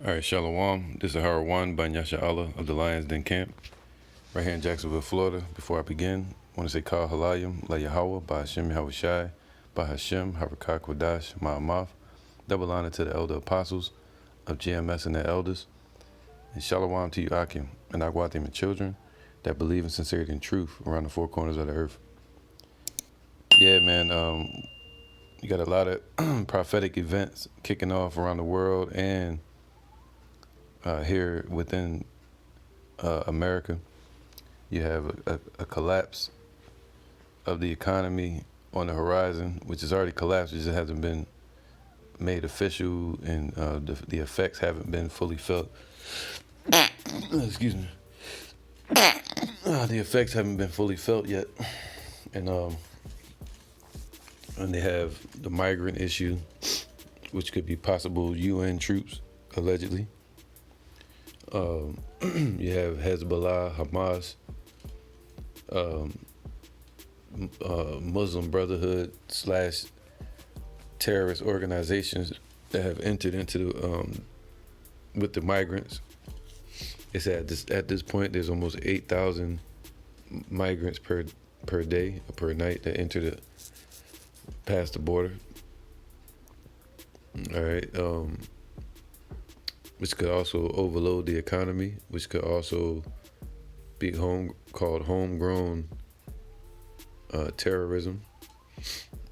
All right, Shalom. This is Harawan by Yasha Allah of the Lions Den Camp, right here in Jacksonville, Florida. Before I begin, I want to say Kal Halayim, La Yahweh, by Hashem Yahweh Shai, by Hashem, Harakah Kodash, Ma'amath. Double honor to the elder apostles of GMS and their elders. And Shalom to you, Akim, and Agwatim and children that believe in sincerity and truth around the four corners of the earth. Yeah, man, you got a lot of prophetic events kicking off around the world and here within America. You have a collapse of the economy on the horizon, which has already collapsed. It just hasn't been made official, and the effects haven't been fully felt. Excuse me. The effects haven't been fully felt yet, and they have the migrant issue, which could be possible UN troops, allegedly. You have Hezbollah, Hamas, Muslim Brotherhood / terrorist organizations that have entered into with the migrants. It's at this point there's almost 8,000 migrants per day or per night that enter past the border. All right. Which could also overload the economy, which could also be called homegrown terrorism.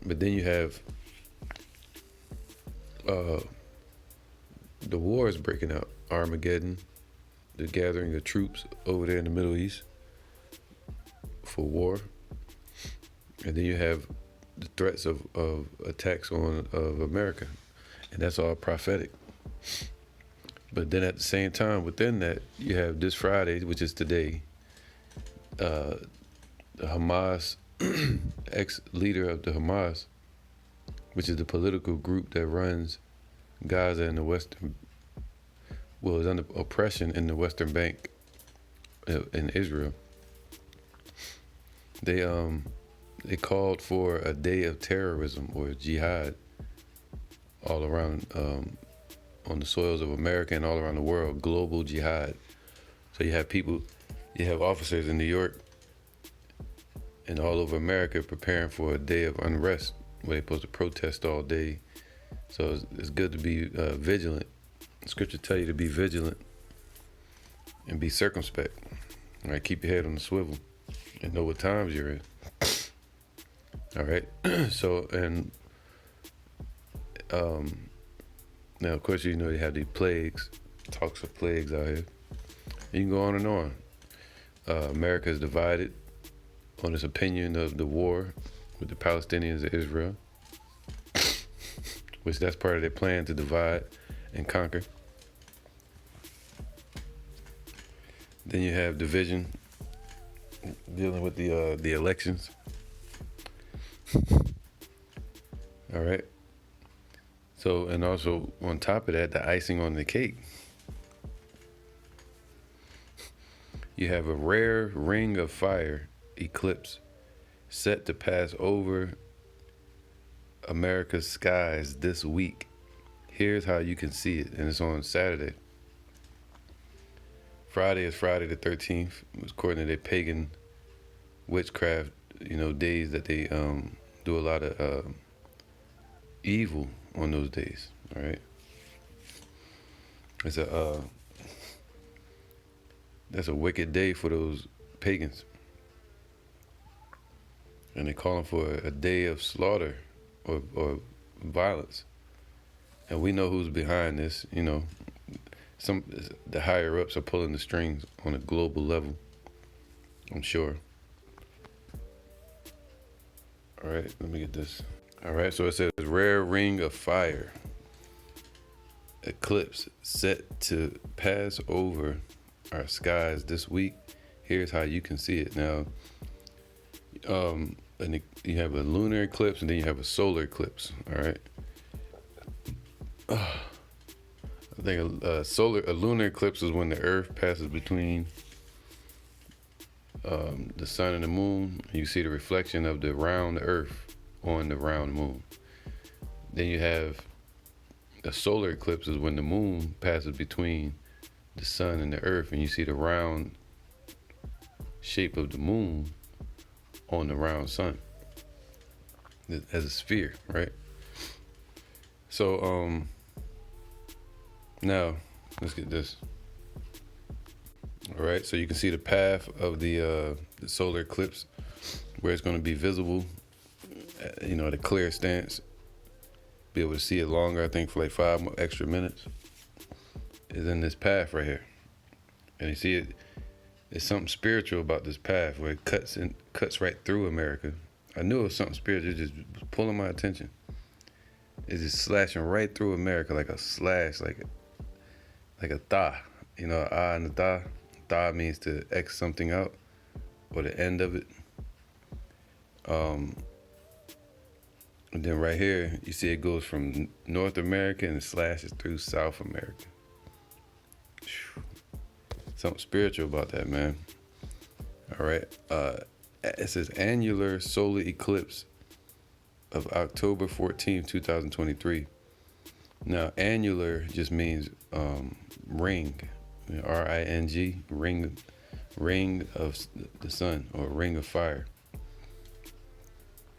But then you have the war is breaking out. Armageddon, the gathering of troops over there in the Middle East for war. And then you have the threats of attacks of America. And that's all prophetic. But then at the same time, within that, you have this Friday, which is today, the Hamas, ex-leader of the Hamas, which is the political group that runs Gaza and is under oppression in the Western Bank in Israel. They called for a day of terrorism or jihad all around on the soils of America and all around the world, global jihad. So you have officers in New York and all over America preparing for a day of unrest where they're supposed to protest all day. So it's good to be vigilant. Scripture tell you to be vigilant and be circumspect. All right, keep your head on the swivel and know what times you're in. All right, so and now, of course, you know they have these plagues, talks of plagues out here. You can go on and on. America is divided on its opinion of the war with the Palestinians and Israel, which that's part of their plan to divide and conquer. Then you have division dealing with the elections. All right. So, and also on top of that, the icing on the cake, you have a rare ring of fire eclipse set to pass over America's skies this week. Here's how you can see it, and it's on Saturday. Friday is Friday the 13th. It was according to their pagan witchcraft, days that they do a lot of evil on those days. All right, that's a wicked day for those pagans, and they're calling for a day of slaughter or violence. And we know who's behind this. The higher ups are pulling the strings on a global level, I'm sure. All right, let me get this. All right, so it says rare ring of fire eclipse set to pass over our skies this week. Here's how you can see it. Now, and you have a lunar eclipse and then you have a solar eclipse. All right. I think a lunar eclipse is when the Earth passes between the sun and the moon. And you see the reflection of the round Earth on the round moon. Then you have A solar eclipse is when the moon passes between the sun and the earth, and you see the round shape of the moon on the round sun as a sphere, right? So now let's get this. All right, so you can see the path of the solar eclipse, where it's going to be visible, at a clear stance, be able to see it longer, I think for like 5 extra minutes, is in this path right here. And you see it, it's something spiritual about this path where it cuts right through America. I knew it was something spiritual, it just was pulling my attention. It's just slashing right through America like a slash, like a tha. An ah and a tha. Tha means to X something out, or the end of it. And then right here, you see it goes from North America and it slashes through South America. Something spiritual about that, man. All right. It says annular solar eclipse of October 14th, 2023. Now, annular just means ring, R-I-N-G, ring of the sun, or ring of fire.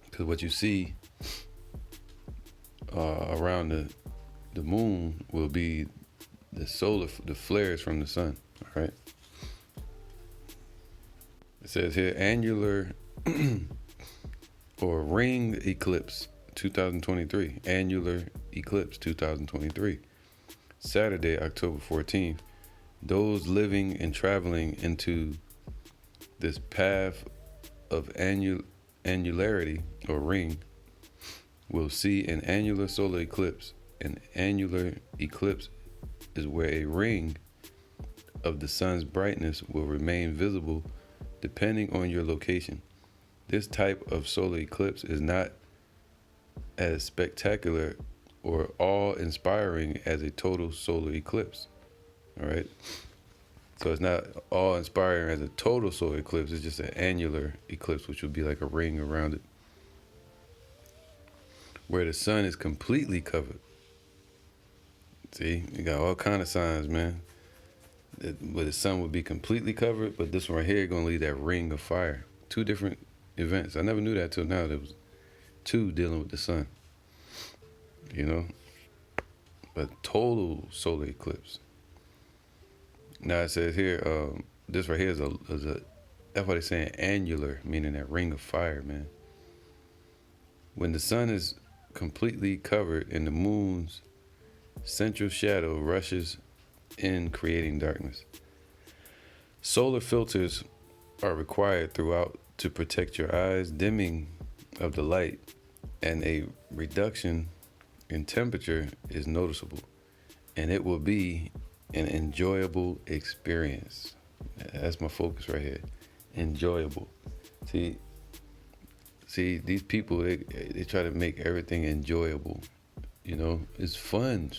Because what you see around the moon will be the flares from the sun. All right. It says here annular or ring eclipse 2023. Annular eclipse 2023. Saturday, October 14th. Those living and traveling into this path of annularity or ring will see an annular solar eclipse. An annular eclipse is where a ring of the sun's brightness will remain visible depending on your location. This type of solar eclipse is not as spectacular or awe-inspiring as a total solar eclipse. All right. So it's not awe-inspiring as a total solar eclipse. It's just an annular eclipse, which would be like a ring around it, where the sun is completely covered. See, you got all kind of signs, man. Where the sun would be completely covered, but this one right here gonna leave that ring of fire. Two different events. I never knew that till now. There was two dealing with the sun. But total solar eclipse. Now it says here, this right here is a that's why they're saying annular, meaning that ring of fire, man. When the sun is completely covered and the moon's central shadow rushes in, creating darkness. Solar filters are required throughout to protect your eyes. Dimming of the light and a reduction in temperature is noticeable, and it will be an enjoyable experience. That's my focus right here. Enjoyable. See, these people, they try to make everything enjoyable. It's fun,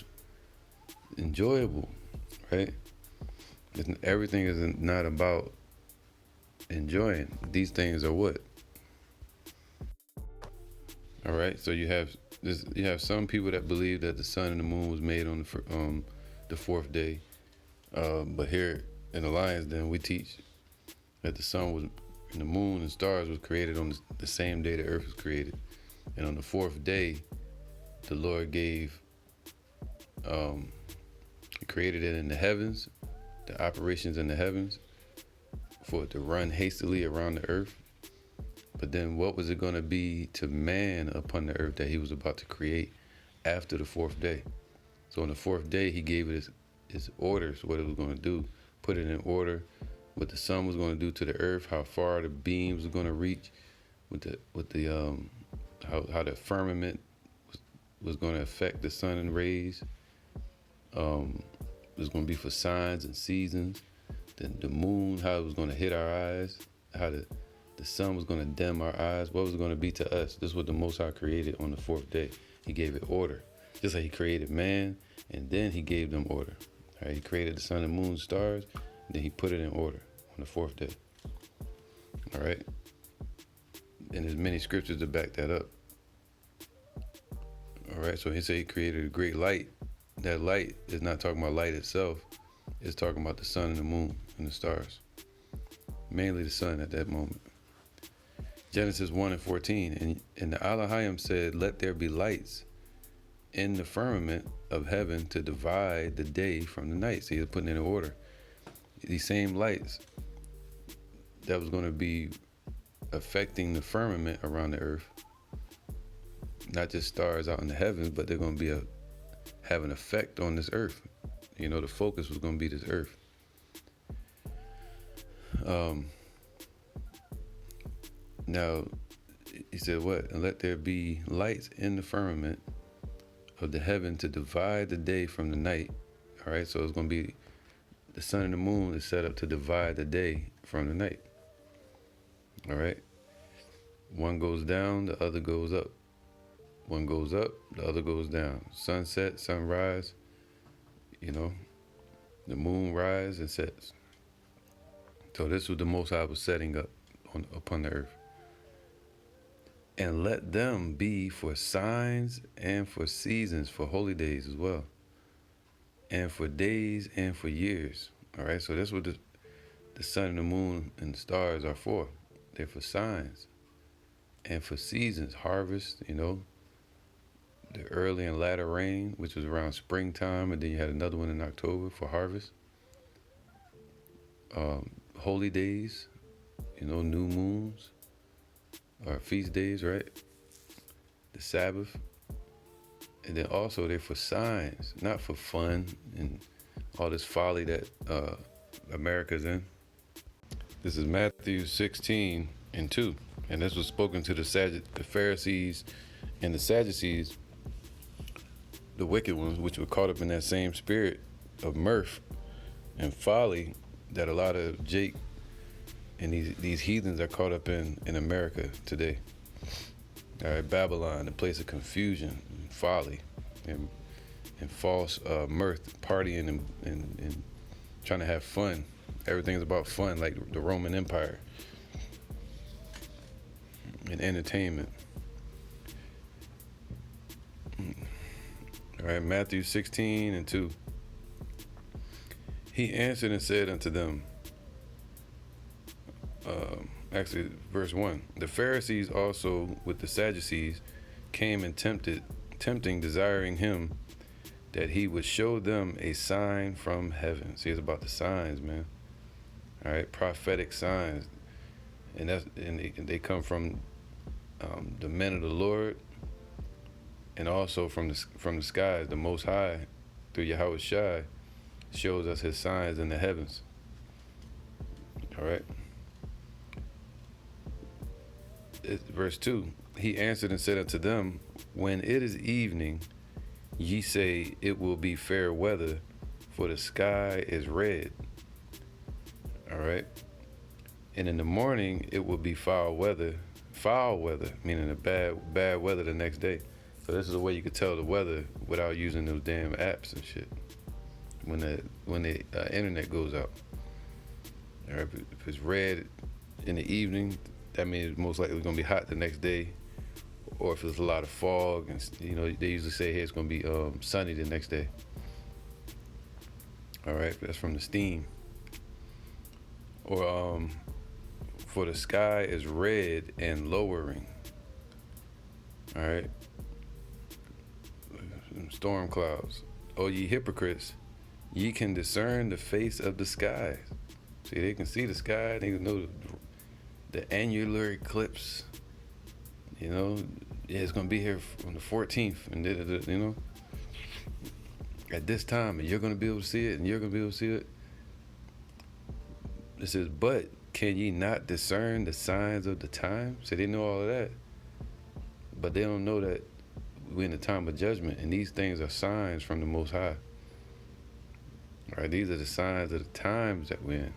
enjoyable, right? Everything is not about enjoying. These things are what? All right. So you have some people that believe that the sun and the moon was made on the fourth day, but here in the Lions Den we teach that the sun was, and the moon and stars was created on the same day the earth was created, and on the fourth day, the Lord gave, He created it in the heavens, the operations in the heavens, for it to run hastily around the earth. But then what was it going to be to man upon the earth that He was about to create after the fourth day? So on the fourth day, He gave it his orders, what it was going to do, put it in order, what the sun was going to do to the earth, how far the beams were going to reach, how the firmament was going to affect the sun and rays. It was going to be for signs and seasons. Then the moon, how it was going to hit our eyes, how the sun was going to dim our eyes, what was it going to be to us. This is what the Most High created on the fourth day. He gave it order. Just like He created man, and then He gave them order. All right, He created the sun and moon, stars, and then He put it in order on the fourth day. All right? And there's many scriptures to back that up. All right, so He said He created a great light that light is not talking about light itself. It's talking about the sun and the moon and the stars. Mainly the sun at that moment. Genesis 1 and 14. And the Elohim said, let there be lights in the firmament of heaven to divide the day from the night. So he's putting it in order. These same lights that was going to be affecting the firmament around the earth, not just stars out in the heavens, but they're going to be have an effect on this earth. You know, the focus was going to be this earth. Now, he said what? And let there be lights in the firmament of the heaven to divide the day from the night. All right, so it's going to be the sun and the moon is set up to divide the day from the night. All right. One goes down, the other goes up. One goes up, the other goes down. Sunset, sunrise, you know, the moon rise and sets. So this was the Most High was setting up upon the earth. And let them be for signs and for seasons, for holy days as well. And for days and for years. All right, so that's what the sun and the moon and the stars are for. They're for signs and for seasons, harvest, you know, the early and latter rain, which was around springtime, and then you had another one in October for harvest. Holy days, you know, new moons, or feast days, right? The Sabbath. And then also they're for signs, not for fun and all this folly that America's in. This is Matthew 16 and 2. And this was spoken to the Pharisees and the Sadducees, the wicked ones, which were caught up in that same spirit of mirth and folly that a lot of Jake and these heathens are caught up in America today. All right, Babylon, the place of confusion, and folly, and false mirth, partying and trying to have fun. Everything's about fun, like the Roman Empire, and entertainment. All right, Matthew 16 and 2. He answered and said unto them, actually, verse 1. The Pharisees also with the Sadducees came and tempting, desiring him that he would show them a sign from heaven. See, it's about the signs, man. All right, prophetic signs. And they come from the men of the Lord, and also from the skies. The Most High, through Yahweh Shai, shows us his signs in the heavens. All right. Verse 2. He answered and said unto them, when it is evening, ye say it will be fair weather, for the sky is red. All right. And in the morning it will be foul weather, meaning a bad weather the next day. So this is a way you could tell the weather without using those damn apps and shit. When the internet goes out. All right, if it's red in the evening, that means it's most likely going to be hot the next day. Or if there's a lot of fog, and you know, they usually say, hey, it's going to be sunny the next day. All right, that's from the steam. Or for the sky is red and lowering. All right, storm clouds. O ye hypocrites, ye can discern the face of the skies. See, they can see the sky. They can know the annular eclipse. You know, yeah, it's gonna be here on the 14th, and you know, at this time, and you're gonna be able to see it, and you're gonna be able to see it. It says, but can ye not discern the signs of the time? So they know all of that, but they don't know that we're in the time of judgment, and these things are signs from the Most High. All right, these are the signs of the times that we're in.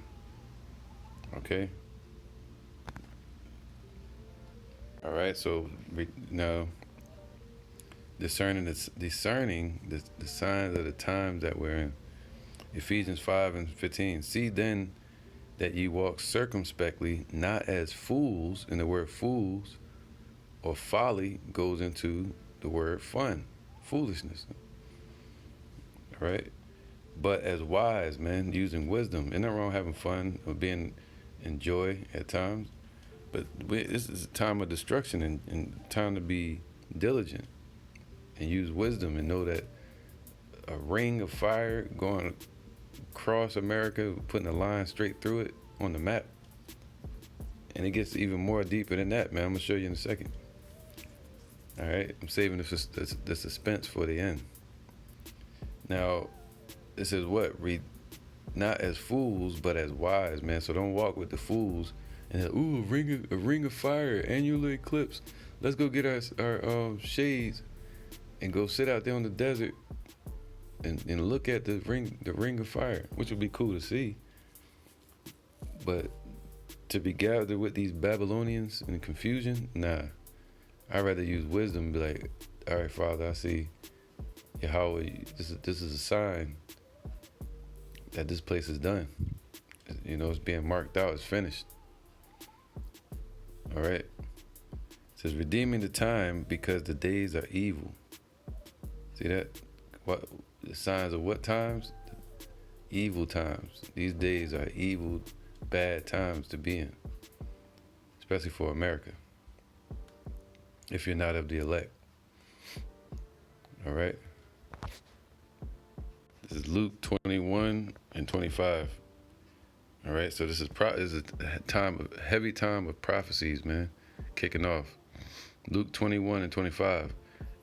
Okay. All right, so now discerning the signs of the times that we're in. Ephesians 5 and 15. See then that ye walk circumspectly, not as fools, and the word fools or folly goes into the word fun, foolishness. right? But as wise, man, using wisdom. Ain't nothing wrong having fun or being in joy at times. But this is a time of destruction and time to be diligent and use wisdom and know that a ring of fire going across America, putting a line straight through it on the map. And it gets even more deeper than that, man. I'm going to show you in a second. All right? I'm saving the suspense for the end. Now, this is what? Read, not as fools, but as wise, man. So don't walk with the fools and ooh, a ring of fire, annular eclipse. Let's go get our shades and go sit out there on the desert and look at the ring of fire, which would be cool to see. But to be gathered with these Babylonians in confusion, nah. I'd rather use wisdom and be like, all right, Father, I see Yahweh, this is a sign that this place is done. You know, it's being marked out, it's finished. All right. It says, redeeming the time because the days are evil. See that? What the signs of what times? Evil times. These days are evil, bad times to be in, especially for America, if you're not of the elect. All right. This is Luke 21 and 25. All right, so this is a heavy time of prophecies, man, kicking off. Luke 21 and 25.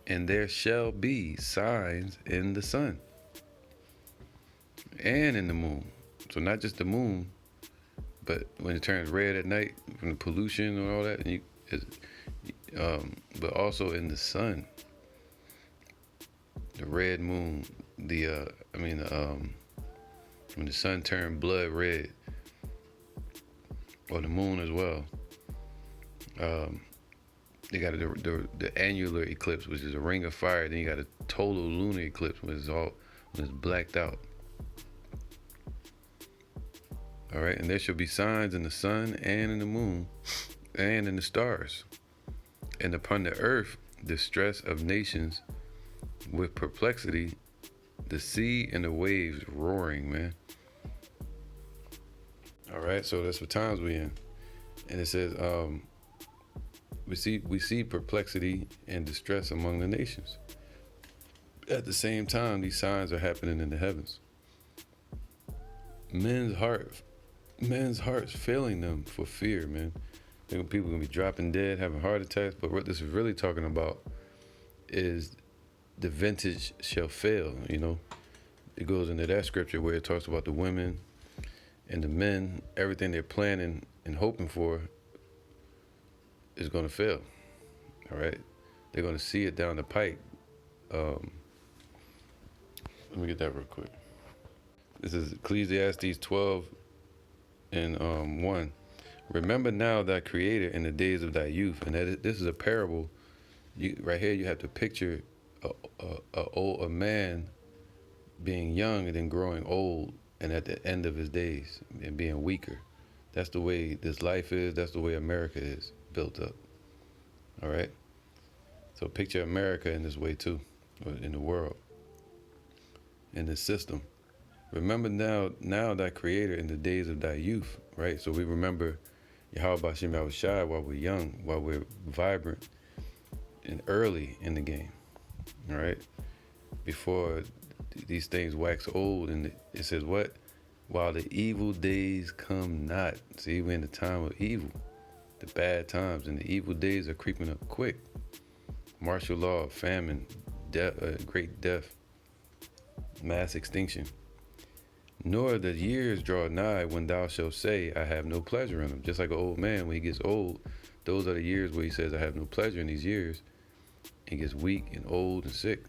And there shall be signs in the sun and in the moon. So not just the moon, but when it turns red at night from the pollution and all that, but also in the sun. The red moon, when the sun turned blood red, or the moon as well. You got the annular eclipse, which is a ring of fire. Then you got a total lunar eclipse, when it's blacked out. All right, and there shall be signs in the sun and in the moon and in the stars, and upon the earth distress of nations with perplexity, the sea and the waves roaring, man. All right, so that's what times we in, and it says we see perplexity and distress among the nations. At the same time, these signs are happening in the heavens. Men's hearts failing them for fear, man. People are gonna be dropping dead, having heart attacks. But what this is really talking about is the vintage shall fail. You know, it goes into that scripture where it talks about the women and the men, everything they're planning and hoping for is going to fail. All right, they're going to see it down the pike. Let me get that real quick. This is Ecclesiastes 12 and 1. Remember now thy Creator in the days of thy youth, and this is a parable. Right here, you have to picture a man being young and then growing old, and at the end of his days and being weaker. That's the way this life is. That's the way America is built up. All right. So picture America in this way too, or in the world, in this system. Remember now thy Creator in the days of thy youth, right? So we remember Yahweh Bashim Yahushai while we're young, while we're vibrant and early in the game, all right? Before these things wax old, and it says what? While the evil days come not. See, we're in the time of evil, the bad times, and the evil days are creeping up quick. Martial law, famine, great death, mass extinction. Nor the years draw nigh when thou shalt say, I have no pleasure in them. Just like an old man, when he gets old, those are the years where he says, I have no pleasure in these years. He gets weak and old and sick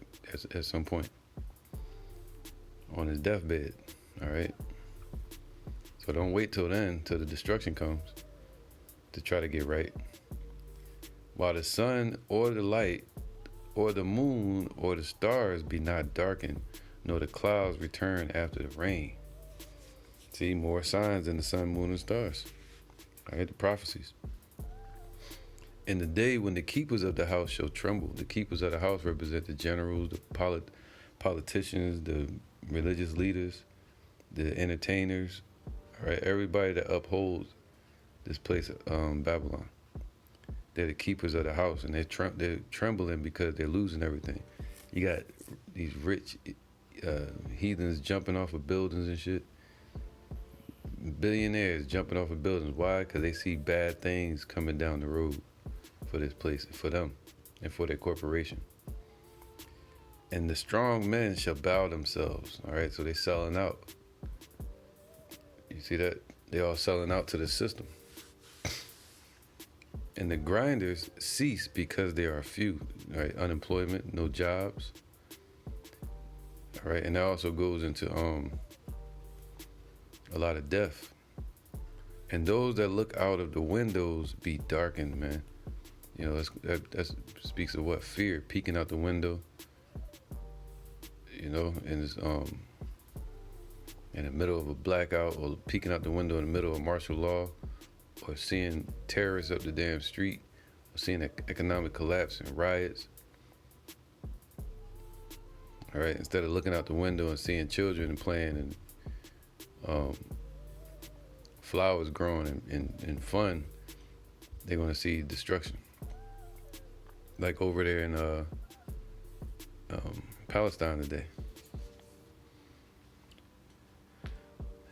at some point on his deathbed, all right? So don't wait till then, till the destruction comes, to try to get right. While the sun or the light or the moon or the stars be not darkened, nor the clouds return after the rain. See, more signs in the sun, moon, and stars. I get the prophecies. In the day when the keepers of the house shall tremble. The keepers of the house represent the generals, the politicians, the religious leaders, the entertainers, all right, everybody that upholds this place, Babylon. They're the keepers of the house, and they're trembling because they're losing everything. You got these rich heathens jumping off of buildings and shit. Billionaires jumping off of buildings. Why? Because they see bad things coming down the road for this place, for them, and for their corporation. And the strong men shall bow themselves. All right, so they selling out. You see that? They all selling out to the system. And the grinders cease because they are few. Right? Unemployment, no jobs. All right, and that also goes into a lot of death. And those that look out of the windows be darkened, man. You know, that speaks of what? Fear, peeking out the window. You know, and it's in the middle of a blackout, or peeking out the window in the middle of martial law, or seeing terrorists up the damn street, or seeing economic collapse and riots. All right, instead of looking out the window and seeing children and playing and flowers growing and fun, they're gonna see destruction. Like over there in Palestine today.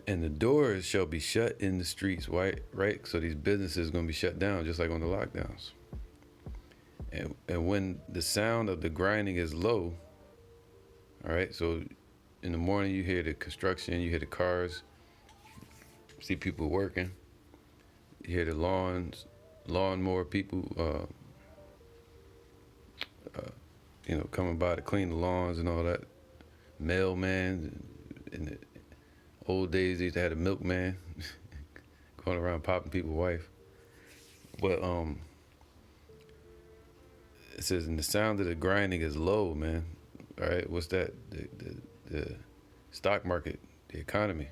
And the doors shall be shut in the streets, right? So these businesses are gonna be shut down, just like on the lockdowns. And when the sound of the grinding is low, all right, so in the morning you hear the construction, you hear the cars, see people working, you hear the lawnmower people, you know, coming by to clean the lawns and all that. Mailman. In the old days, they used to have a milkman going around popping people's wife. But it says, and the sound of the grinding is low, man. All right, what's that? The stock market, the economy,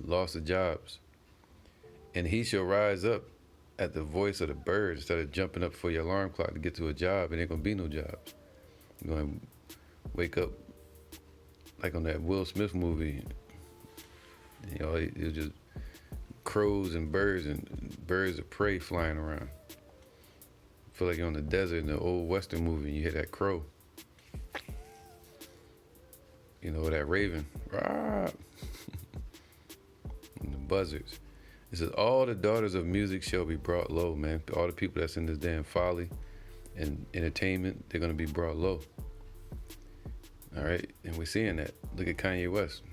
loss of jobs. And he shall rise up at the voice of the bird instead of jumping up for your alarm clock to get to a job, and ain't gonna be no jobs. You're gonna wake up like on that Will Smith movie. You know, it was just crows and birds of prey flying around. Feel like you're on the desert in the old Western movie and you hear that crow. You know, that raven. Rah! And the buzzards. It says, all the daughters of music shall be brought low, man. All the people that's in this damn folly and entertainment, they're going to be brought low. All right? And we're seeing that. Look at Kanye West.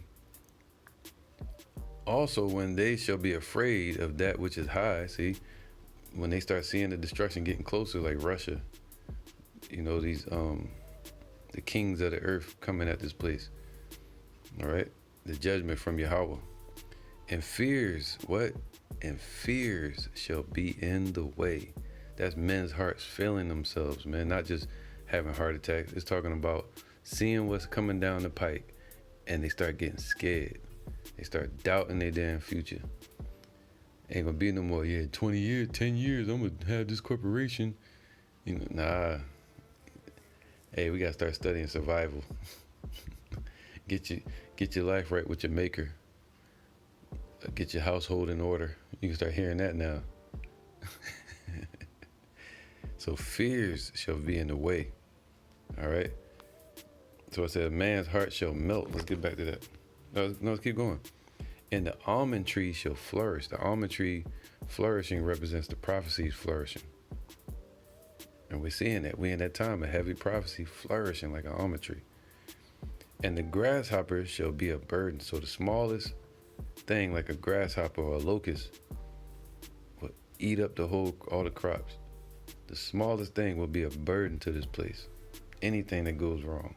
Also, when they shall be afraid of that which is high, see, when they start seeing the destruction getting closer, like Russia, you know, these, the kings of the earth coming at this place. All right? The judgment from Yahweh. And fears, what? And fears shall be in the way. That's men's hearts failing themselves, man. Not just having heart attacks. It's talking about seeing what's coming down the pike and they start getting scared. They start doubting their damn future. Ain't gonna be no more, 20 years, 10 years, I'm gonna have this corporation. You know, nah. Hey, we gotta start studying survival. Get your life right with your maker. Get your household in order. You can start hearing that now. So fears shall be in the way. All right. So it said, a man's heart shall melt. Let's get back to that. No, let's keep going. And the almond tree shall flourish. The almond tree flourishing represents the prophecies flourishing. And we're seeing that. We're in that time of heavy prophecy flourishing like an almond tree. And the grasshopper shall be a burden. So the smallest thing, like a grasshopper or a locust, will eat up all the crops. The smallest thing will be a burden to this place. Anything that goes wrong,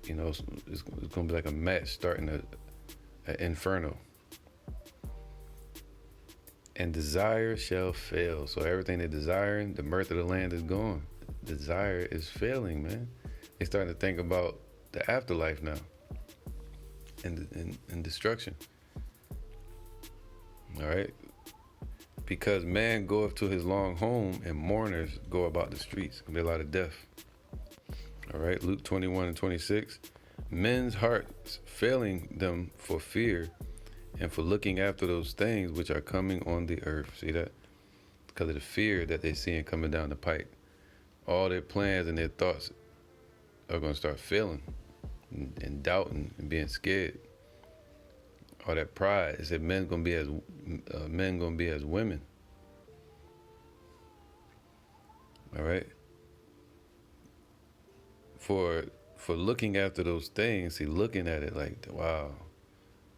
you know, it's gonna be like a match starting an inferno. And desire shall fail. So everything they're desiring, the mirth of the land is gone. Desire is failing, man. They're starting to think about the afterlife now. And destruction. All right. Because man goeth to his long home and mourners go about the streets. There'll be a lot of death. All right. Luke 21 and 26. men's hearts failing them for fear and for looking after those things which are coming on the earth. See that? Because of the fear that they're seeing coming down the pike. All their plans and their thoughts are going to start failing and doubting and being scared. All that pride. It said men going to be as women. All right. For looking after those things, see, looking at it like, wow,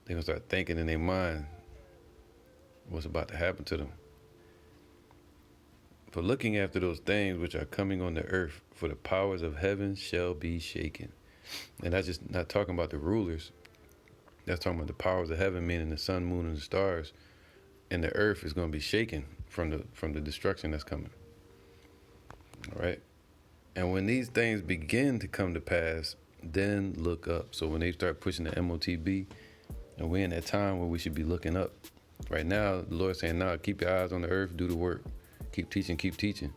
they're going to start thinking in their mind what's about to happen to them. For looking after those things which are coming on the earth, for the powers of heaven shall be shaken. And that's just not talking about the rulers. That's talking about the powers of heaven, meaning the sun, moon, and the stars. And the earth is going to be shaken from the destruction that's coming. All right. And when these things begin to come to pass, then look up. So when they start pushing the MOTB, and we're in that time where we should be looking up. Right now, the Lord's saying, nah, keep your eyes on the earth, do the work. Keep teaching, keep teaching.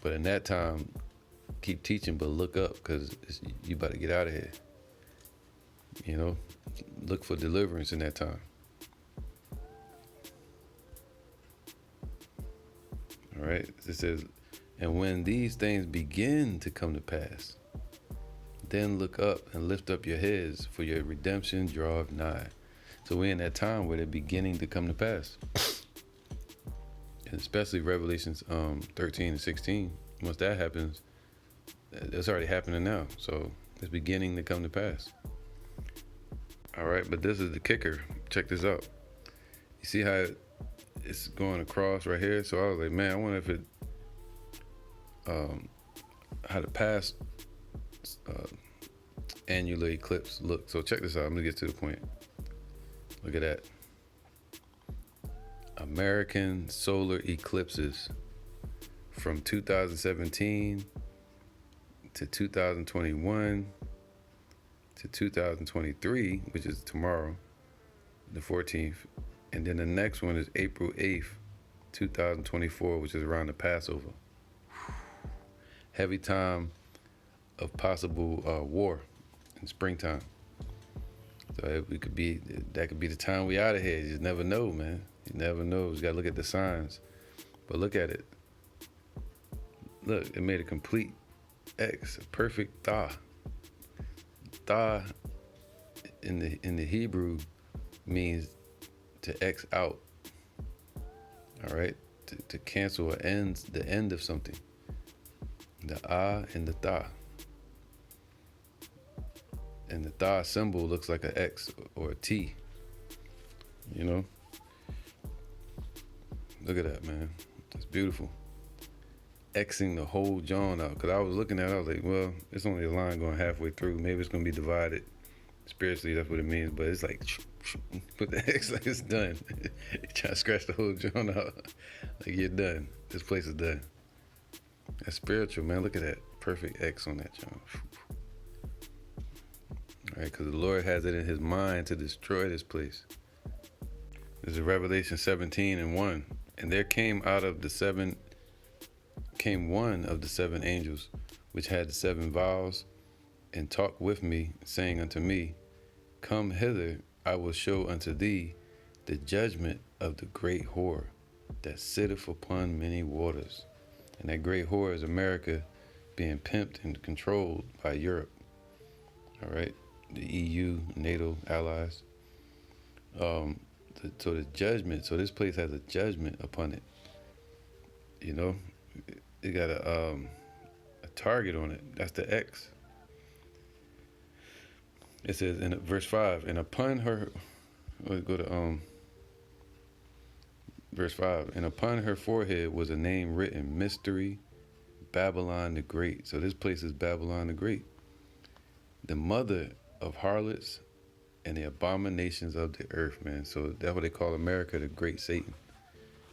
But in that time, keep teaching, but look up, because you about to get out of here. You know, look for deliverance in that time. All right, it says, and when these things begin to come to pass, then look up and lift up your heads, for your redemption draweth nigh. So we're in that time where they're beginning to come to pass. And especially Revelations 13 and 16. Once that happens, that's already happening now. So it's beginning to come to pass. All right, but this is the kicker. Check this out. You see how it's going across right here? So I was like, man, I wonder if it, how the past annular eclipse look. So check this out. I'm gonna get to the point. Look at that. American solar eclipses from 2017 to 2021 to 2023, which is tomorrow, the 14th. And then the next one is April 8th, 2024, which is around the Passover. Heavy time of possible war in springtime. So that could be the time we out of here. You just never know, man. You never know. You gotta look at the signs. But look at it. Look, it made a complete X, a perfect tha. Tha in the Hebrew means to X out. All right, to cancel or end the end of something. The and the tha. And the tha symbol looks like an X or a T. You know? Look at that, man. It's beautiful. Xing the whole John out. Because I was looking at it, I was like, well, it's only a line going halfway through. Maybe it's going to be divided. Spiritually, that's what it means. But it's like, put the X like it's done. You try to scratch the whole John out. Like, you're done. This place is done. That's spiritual, man. Look at that. Perfect X on that John. All right, because the Lord has it in his mind to destroy this place. This is Revelation 17 and 1. And there came one of the seven angels, which had the 7 vials, and talked with me, saying unto me, Come hither, I will show unto thee the judgment of the great whore that sitteth upon many waters. And that great whore is America being pimped and controlled by Europe. All right, the EU, NATO allies. So the judgment, so this place has a judgment upon it. You know, it got a target on it. That's the X. It says in verse 5, and upon her, let's go to verse 5, and upon her forehead was a name written, Mystery, Babylon the Great. So this place is Babylon the Great, the mother of harlots and the abominations of the earth, man. So that's what they call America, the great Satan.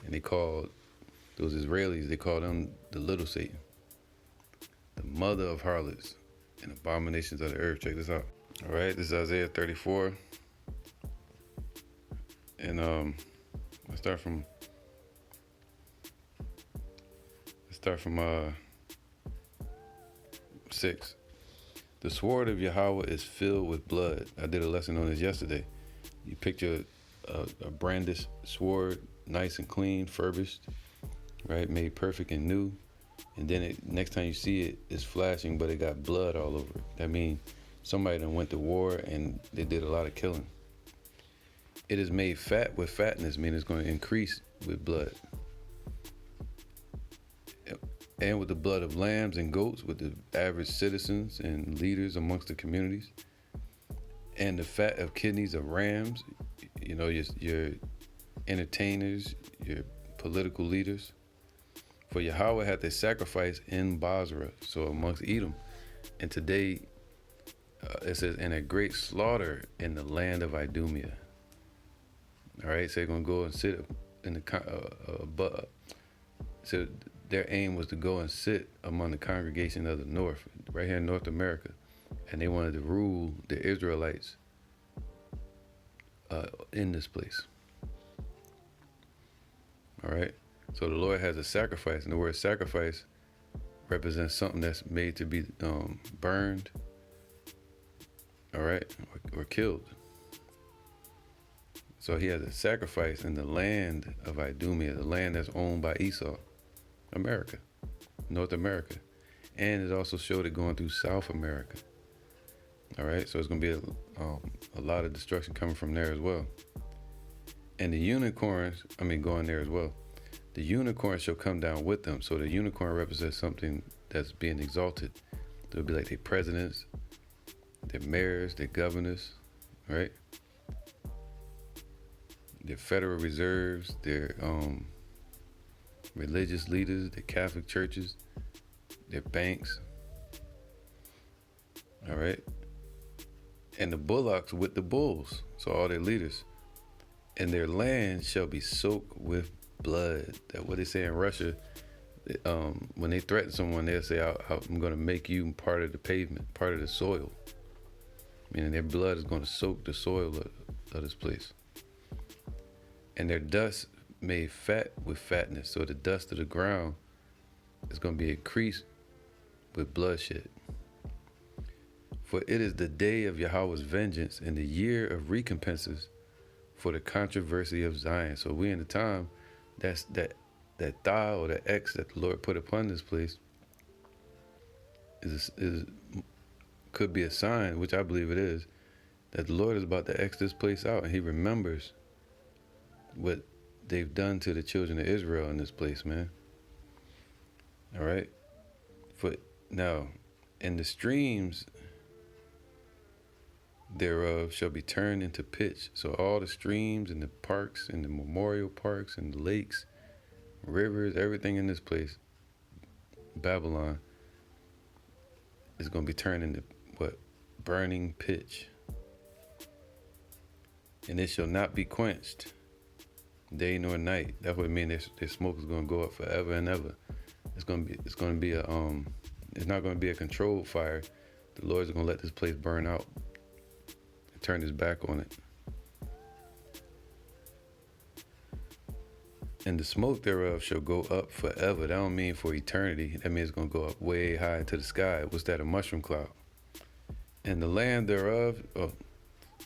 And they call those Israelis, they call them the little Satan. The mother of harlots and abominations of the earth. Check this out. All right, this is Isaiah 34. And let's start from 6. The sword of Yahweh is filled with blood. I did a lesson on this yesterday. You picture a brandished sword, nice and clean, furbished, right, made perfect and new, and then next time you see it, it's flashing, but it got blood all over it. That means somebody done went to war and they did a lot of killing. It is made fat with fatness, meaning it's going to increase with blood. And with the blood of lambs and goats, with the average citizens and leaders amongst the communities. And the fat of kidneys of rams, you know, your entertainers, your political leaders. For Yahweh had they sacrifice in Basra, so amongst Edom. And today, it says, in a great slaughter in the land of Idumea. All right, so they're going to go and sit in the, so their aim was to go and sit among the congregation of the north, right here in North America. And they wanted to rule the Israelites in this place. All right, so the Lord has a sacrifice, and the word sacrifice represents something that's made to be burned, all right, or killed. So he has a sacrifice in the land of Idumea, the land that's owned by Esau, America, North America. And it also showed it going through South America. All right, so it's going to be a lot of destruction coming from there as well. And the unicorns, going there as well. The unicorn shall come down with them. So the unicorn represents something that's being exalted. They'll be like their presidents, their mayors, their governors, right? Their federal reserves, their religious leaders, their Catholic churches, their banks, all right? And the bullocks with the bulls, so all their leaders. And their land shall be soaked with blood. That's what they say in Russia. When they threaten someone, they'll say, I'm going to make you part of the pavement, part of the soil. Meaning their blood is going to soak the soil of this place. And their dust made fat with fatness. So the dust of the ground is going to be increased with bloodshed. For it is the day of Yahweh's vengeance and the year of recompenses for the controversy of Zion. So we in the time that thou or the X that the Lord put upon this place could be a sign, which I believe it is, that the Lord is about to X this place out, and he remembers what they've done to the children of Israel in this place, man. All right. For now, and the streams thereof shall be turned into pitch. So all the streams and the parks and the memorial parks and the lakes, rivers, everything in this place, Babylon, is going to be turned into what? Burning pitch. And it shall not be quenched day nor night. That's what it means. Their smoke is going to go up forever and ever. It's not going to be a controlled fire. The Lord's going to let this place burn out and turn his back on it. And the smoke thereof shall go up forever. That don't mean for eternity. That means it's going to go up way high into the sky. What's that? A mushroom cloud. And the land thereof,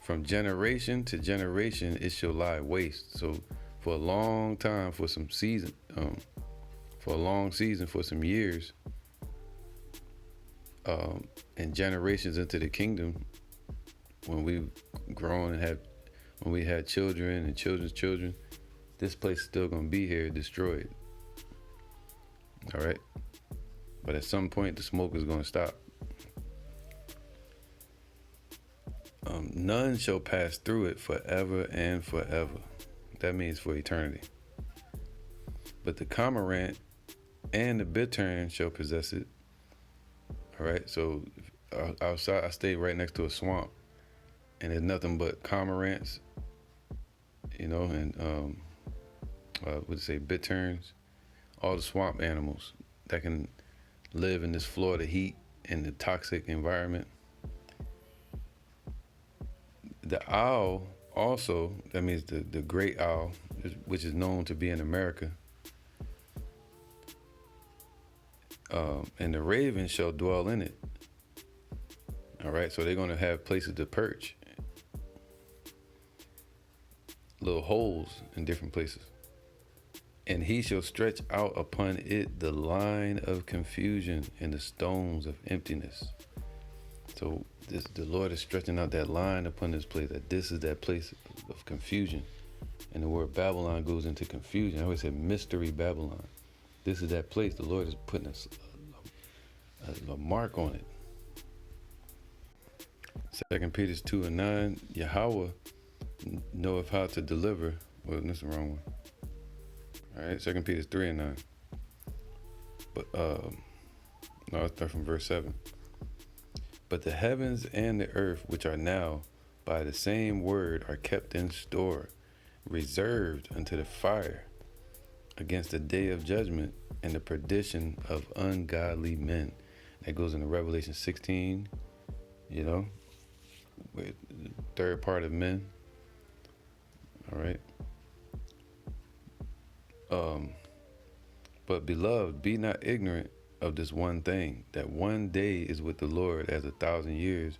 from generation to generation, it shall lie waste. So for a long time, for some season, for a long season, for some years, and generations into the kingdom, when we've grown and when we had children and children's children, this place is still going to be here, destroyed. All right? But at some point, the smoke is going to stop. None shall pass through it forever and forever. That means for eternity. But the cormorant and the bittern shall possess it. All right? So outside, I stayed right next to a swamp. And there's nothing but cormorants, and bitterns, all the swamp animals that can live in this Florida heat and the toxic environment. The owl also, that means the great owl, which is known to be in America. And the raven shall dwell in it. All right, so they're going to have places to perch, little holes in different places. And he shall stretch out upon it the line of confusion and the stones of emptiness. So the Lord is stretching out that line upon this place, that this is that place of confusion. And the word Babylon goes into confusion. I always say mystery Babylon. This is that place. The Lord is putting a mark on it. 2 Peter 2:9, Yahweh knoweth how to deliver. Well, that's the wrong one. All right, 2 Peter 3:9. But no, I'll start from verse 7. But the heavens and the earth, which are now by the same word, are kept in store, reserved unto the fire, against the day of judgment and the perdition of ungodly men. That goes into Revelation 16, with the third part of men. All right. But beloved, be not ignorant of this one thing, that one day is with the Lord as 1,000 years,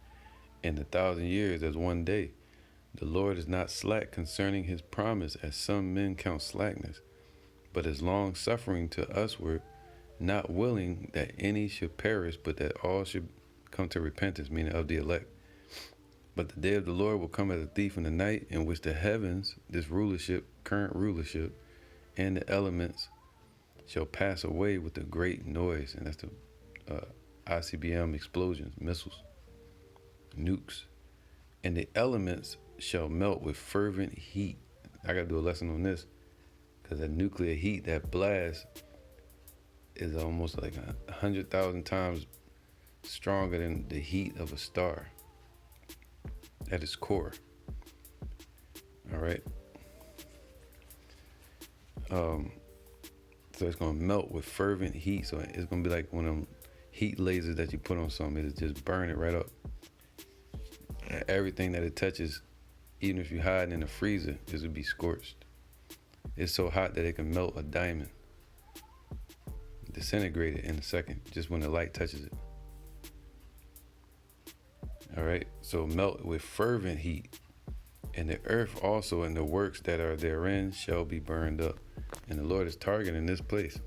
and 1,000 years as one day. The Lord is not slack concerning his promise, as some men count slackness, but is long suffering to usward, not willing that any should perish, but that all should come to repentance, meaning of the elect. But the day of the Lord will come as a thief in the night, in which the heavens, this rulership, current rulership, and the elements shall pass away with a great noise. And that's the ICBM explosions, missiles, nukes. And the elements shall melt with fervent heat. I got to do a lesson on this, because that nuclear heat, that blast, is almost like 100,000 times stronger than the heat of a star at its core. All right. So it's going to melt with fervent heat. So it's going to be like one of them heat lasers that you put on something. It'll just burn it right up. And everything that it touches, even if you hide in the freezer, it will be scorched. It's so hot that it can melt a diamond. Disintegrate it in a second, just when the light touches it. All right. So melt with fervent heat. And the earth also and the works that are therein shall be burned up. And the Lord is targeting this place.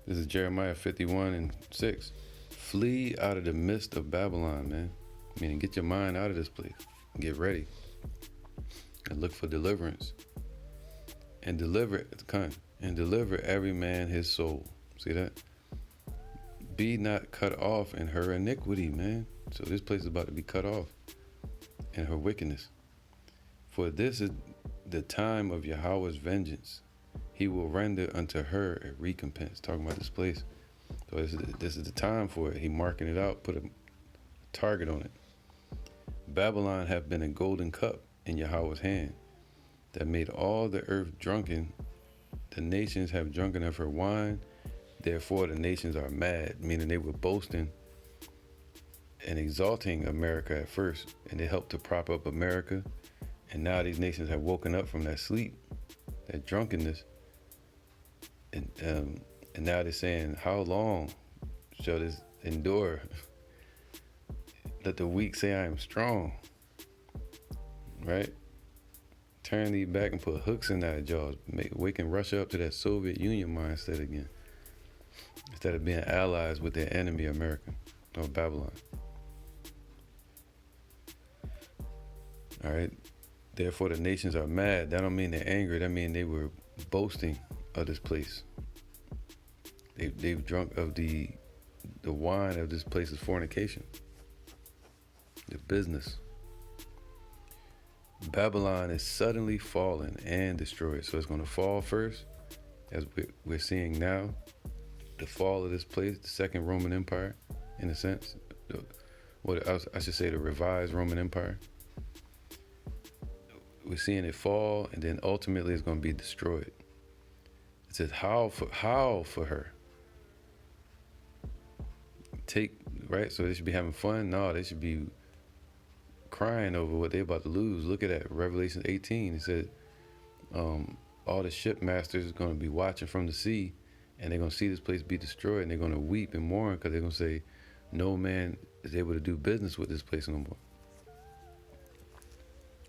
This is Jeremiah 51:6. Flee out of the midst of Babylon, man. Meaning get your mind out of this place. Get ready. And look for deliverance. And deliver every man his soul. See that? Be not cut off in her iniquity, man. So this place is about to be cut off in her wickedness. For this is the time of Yahweh's vengeance. He will render unto her a recompense. Talking about this place. So this is the time for it. He marking it out, put a target on it. Babylon hath been a golden cup in Yahweh's hand, that made all the earth drunken. The nations have drunken of her wine. Therefore the nations are mad, meaning they were boasting and exalting America at first, and they helped to prop up America. And now these nations have woken up from that sleep, that drunkenness. And now they're saying, how long shall this endure? Let the weak say I am strong. Right? Turn these back and put hooks in our jaws. We can rush up to that Soviet Union mindset again, instead of being allies with their enemy, America or Babylon. All right. Therefore the nations are mad. That don't mean they're angry. That means they were boasting of this place. They've drunk of the wine of this place's fornication. The business. Babylon is suddenly fallen and destroyed. So it's going to fall first, as we're seeing now. The fall of this place, the second Roman Empire, in a sense. I should say the revised Roman Empire. We're seeing it fall, and then ultimately it's going to be destroyed. It says, how for her? Right? So they should be having fun? No, they should be crying over what they're about to lose. Look at that, Revelation 18. It said, all the shipmasters are going to be watching from the sea, and they're going to see this place be destroyed, and they're going to weep and mourn, because they're going to say, no man is able to do business with this place no more.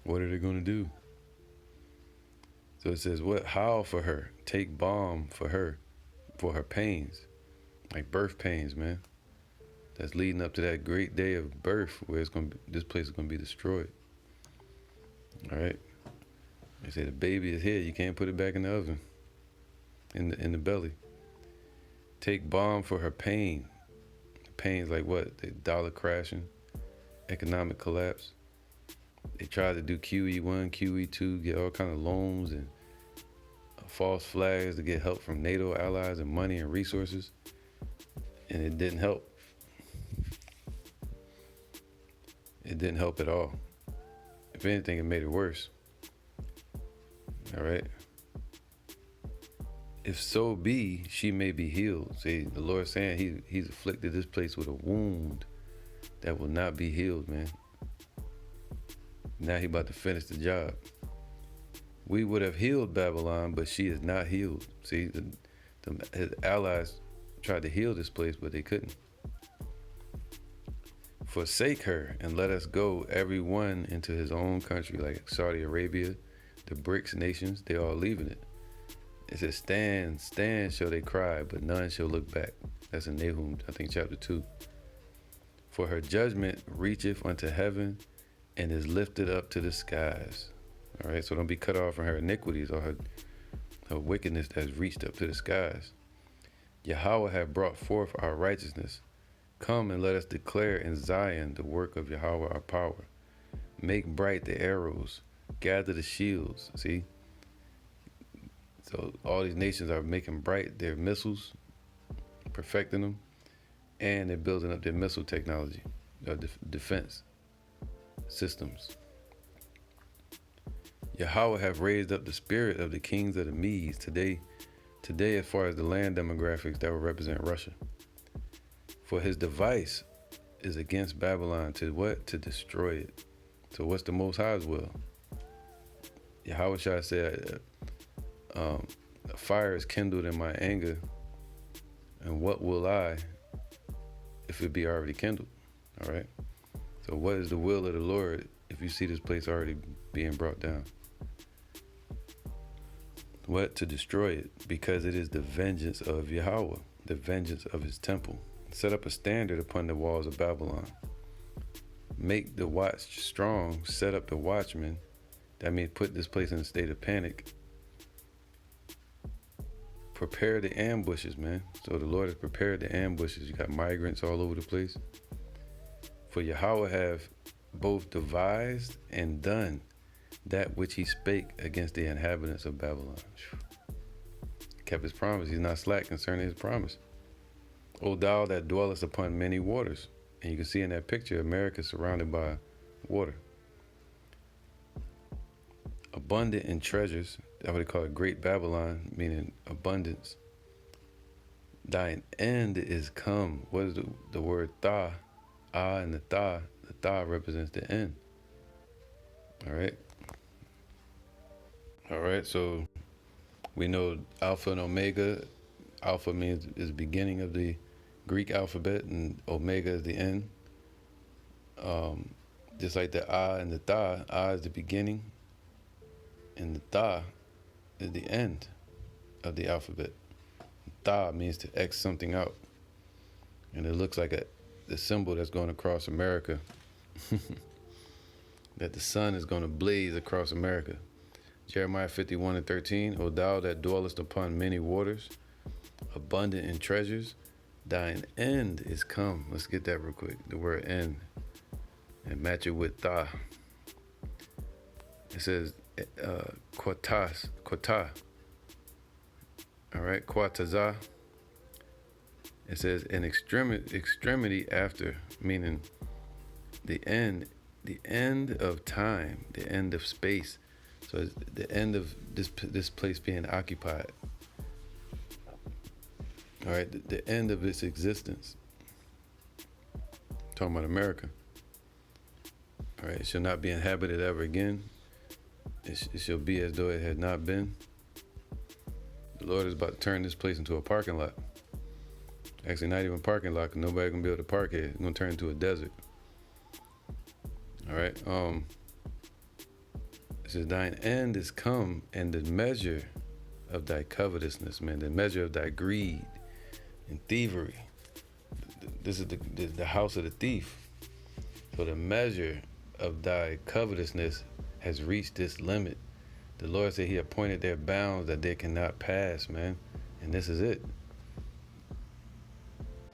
What are they going to do? So it says, what? Howl for her. Take balm for her pains. Like birth pains, man. That's leading up to that great day of birth where this place is going to be destroyed. All right? They say the baby is here. You can't put it back in the oven, in the belly. Take balm for her pain. Pains like what? The dollar crashing, economic collapse. They tried to do QE1, QE2, get all kind of loans and false flags to get help from NATO allies and money and resources, and it didn't help. It didn't help at all. If anything, it made it worse. All right. If so be, she may be healed. See, the Lord's saying he's afflicted this place with a wound that will not be healed, man. Now he about to finish the job. We would have healed Babylon, but she is not healed. See, his allies tried to heal this place, but they couldn't. Forsake her and let us go, every one into his own country, like Saudi Arabia, the BRICS nations, they all leaving it. It says, stand, stand shall they cry, but none shall look back. That's in Nahum, I think, chapter 2. For her judgment reacheth unto heaven and is lifted up to the skies. All right, so don't be cut off from her iniquities or her wickedness that's reached up to the skies. Yahweh hath brought forth our righteousness. Come and let us declare in Zion the work of Yahweh our power. Make bright the arrows, gather the shields. See? So all these nations are making bright their missiles, perfecting them, and they're building up their missile technology, their defense systems. Yahweh have raised up the spirit of the kings of the Medes today as far as the land demographics that will represent Russia. For his device is against Babylon to what? To destroy it. So what's the Most High's will? Yahweh Shai said, a fire is kindled in my anger, and what will I if it be already kindled? All right. So what is the will of the Lord if you see this place already being brought down? What? To destroy it, because it is the vengeance of Yahweh, the vengeance of his temple. Set up a standard upon the walls of Babylon. Make the watch strong, set up the watchmen. That means put this place in a state of panic. Prepare the ambushes, man. So the Lord has prepared the ambushes. You got migrants all over the place. For Yahweh have both devised and done that which he spake against the inhabitants of Babylon. Kept his promise. He's not slack concerning his promise. O thou that dwellest upon many waters. And you can see in that picture, America surrounded by water. Abundant in treasures. That's what they call it, Great Babylon, meaning abundance. Thine end is come. What is the word tha? Ah and the tha. The tha represents the end. All right. All right, so we know Alpha and Omega. Alpha means is the beginning of the Greek alphabet, and Omega is the end. Just like the Ah and the Tha, Ah is the beginning, and the Tha is the end of the alphabet. Tha means to X something out, and it looks like the symbol that's going across America, that the sun is going to blaze across America. Jeremiah 51:13, O thou that dwellest upon many waters, abundant in treasures, thine end is come. Let's get that real quick. The word end. And match it with tha. It says quata. All right, quataza. It says an extremity after, meaning the end of time, the end of space. So it's the end of this place being occupied. All right, the end of its existence. Talking about America. All right, it shall not be inhabited ever again. It shall be as though it had not been. The Lord is about to turn this place into a parking lot. Actually, not even parking lot, 'cause nobody gonna be able to park here. It's gonna turn into a desert. All right. It says, "Thine end is come, and the measure of thy covetousness, man, the measure of thy greed and thievery. This is the house of the thief. So the measure of thy covetousness has reached this limit. The Lord said He appointed their bounds that they cannot pass, man. And this is it."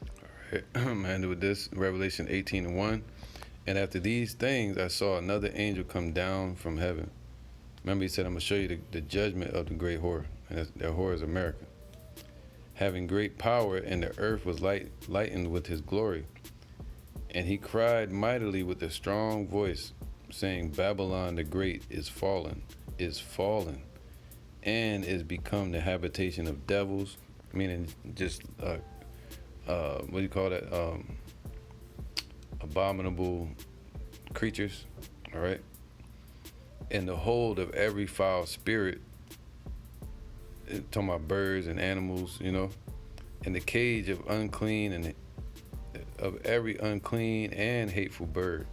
All right. I'm ending with this, Revelation 18:1. "And after these things, I saw another angel come down from heaven." Remember, He said, "I'm going to show you the judgment of the great whore." And that whore is America. "Having great power, and the earth was lightened with His glory. And he cried mightily with a strong voice, saying, Babylon the Great is fallen, and is become the habitation of devils," meaning just, what do you call that? Abominable creatures, all right? "In the hold of every foul spirit," talking about birds and animals, "in the cage of unclean and of every unclean and hateful bird."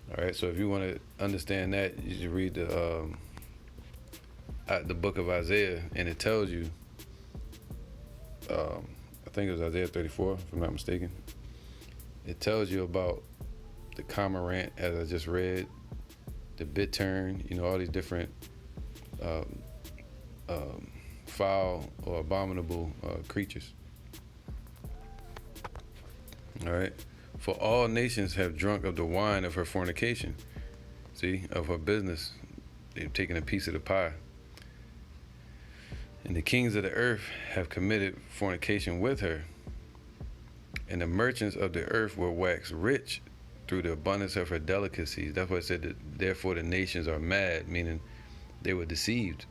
All right, so if you want to understand that, you should read the book of Isaiah, and it tells you, I think it was Isaiah 34, if I'm not mistaken. It tells you about the cormorant, as I just read, the bittern, all these different foul or abominable creatures. All right. "For all nations have drunk of the wine of her fornication." See, of her business. They've taken a piece of the pie. "And the kings of the earth have committed fornication with her. And the merchants of the earth were waxed rich through the abundance of her delicacies." That's why it said that, "Therefore the nations are mad," meaning they were deceived.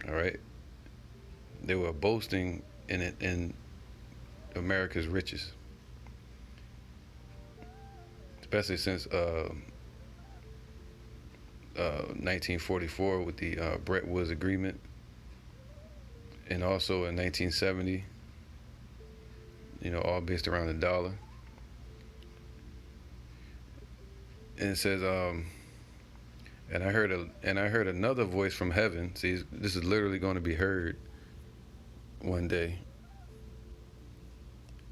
All right. They were boasting in America's riches. Especially since 1944 with the Bretton Woods Agreement, and also in 1970, all based around the dollar. And it says, and I heard another voice from heaven. See, this is literally going to be heard one day,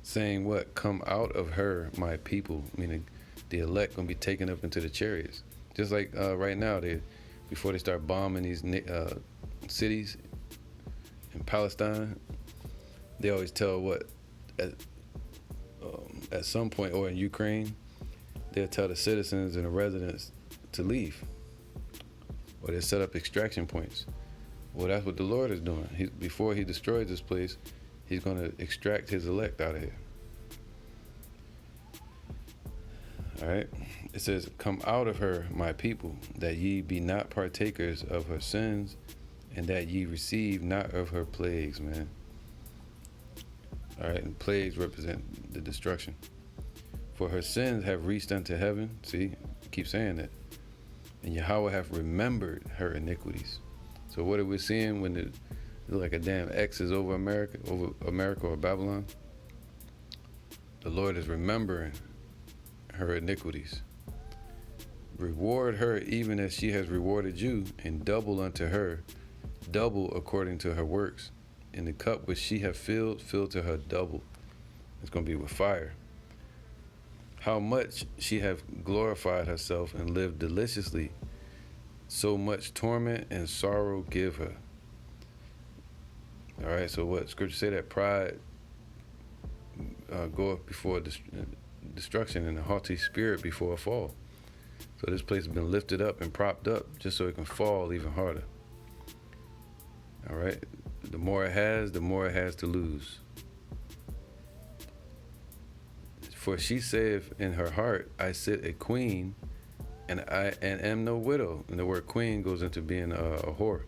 saying, "What? Come out of her, my people," meaning the elect gonna be taken up into the chariots. Just like right now, before they start bombing these cities in Palestine, they always tell at some point, or in Ukraine, they'll tell the citizens and the residents to leave, or they set up extraction points. Well, that's what the Lord is doing. Before He destroys this place, He's going to extract His elect out of here. All right. It says, "Come out of her, my people, that ye be not partakers of her sins, and that ye receive not of her plagues," man. All right. And plagues represent the destruction. "For her sins have reached unto heaven." See, keep saying that. "And Yahweh hath remembered her iniquities." So what are we seeing when it's like a damn X is over America or Babylon? The Lord is remembering her iniquities. "Reward her even as she has rewarded you, and double unto her, double according to her works. In the cup which she hath filled, fill to her double." It's going to be with fire. "How much she hath glorified herself and lived deliciously, so much torment and sorrow give her." All right, so what Scripture say, that pride goeth before destruction, and a haughty spirit before a fall. So this place has been lifted up and propped up just so it can fall even harder. All right, the more it has to lose. "For she saith in her heart, I sit a queen, and am no widow." And the word queen goes into being a whore.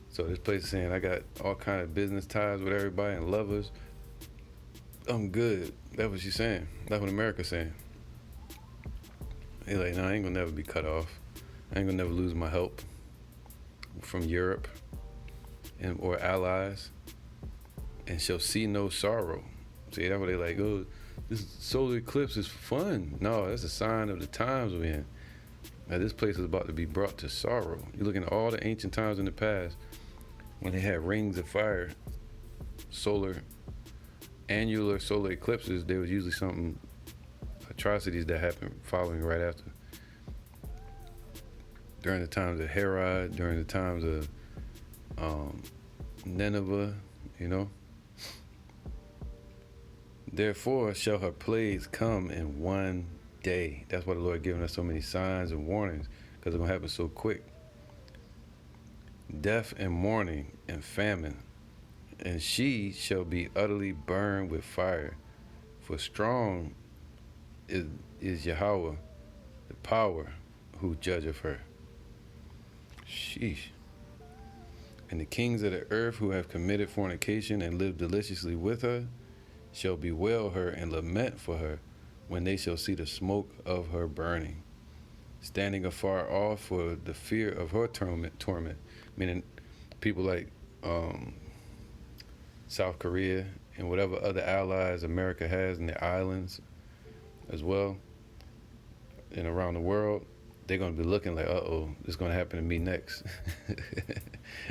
So this place is saying, I got all kind of business ties with everybody and lovers. I'm good. That's what she's saying. That's what America's saying. He's like, no, I ain't gonna never be cut off. I ain't gonna never lose my help from Europe or allies. and shall see no sorrow. See, that's what they like, oh, this solar eclipse is fun. No, that's a sign of the times we're in. Now, this place is about to be brought to sorrow. You're looking at all the ancient times in the past when they had rings of fire, annular solar eclipses. There was usually something, atrocities that happened following right after. During the times of Herod, during the times of Nineveh, you know. Therefore shall her plagues come in one day. That's why the Lord giving us so many signs and warnings, because it's going to happen so quick. Death and mourning and famine, and she shall be utterly burned with fire. For strong is Yahweh, the power, who judgeth her. Sheesh. And the kings of the earth who have committed fornication and lived deliciously with her shall bewail her and lament for her when they shall see the smoke of her burning, standing afar off for the fear of her torment. Meaning people like South Korea and whatever other allies America has in the islands as well and around the world, they're going to be looking like, uh-oh, it's going to happen to me next.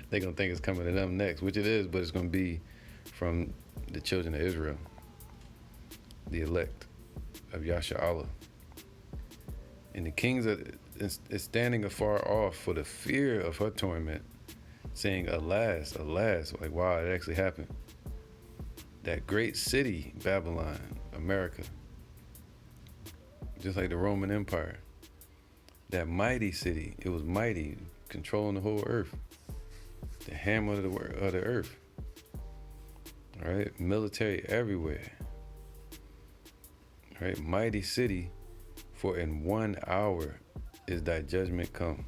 They're going to think it's coming to them next, which it is, but it's going to be from the children of Israel, the elect of Yasha'Allah. And the kings is standing afar off for the fear of her torment, saying, alas, alas, like, wow, it actually happened. That great city, Babylon, America, just like the Roman Empire, that mighty city, it was mighty, controlling the whole earth, the hammer of the earth, all right, military everywhere, all right, mighty city, for in 1 hour is thy judgment come.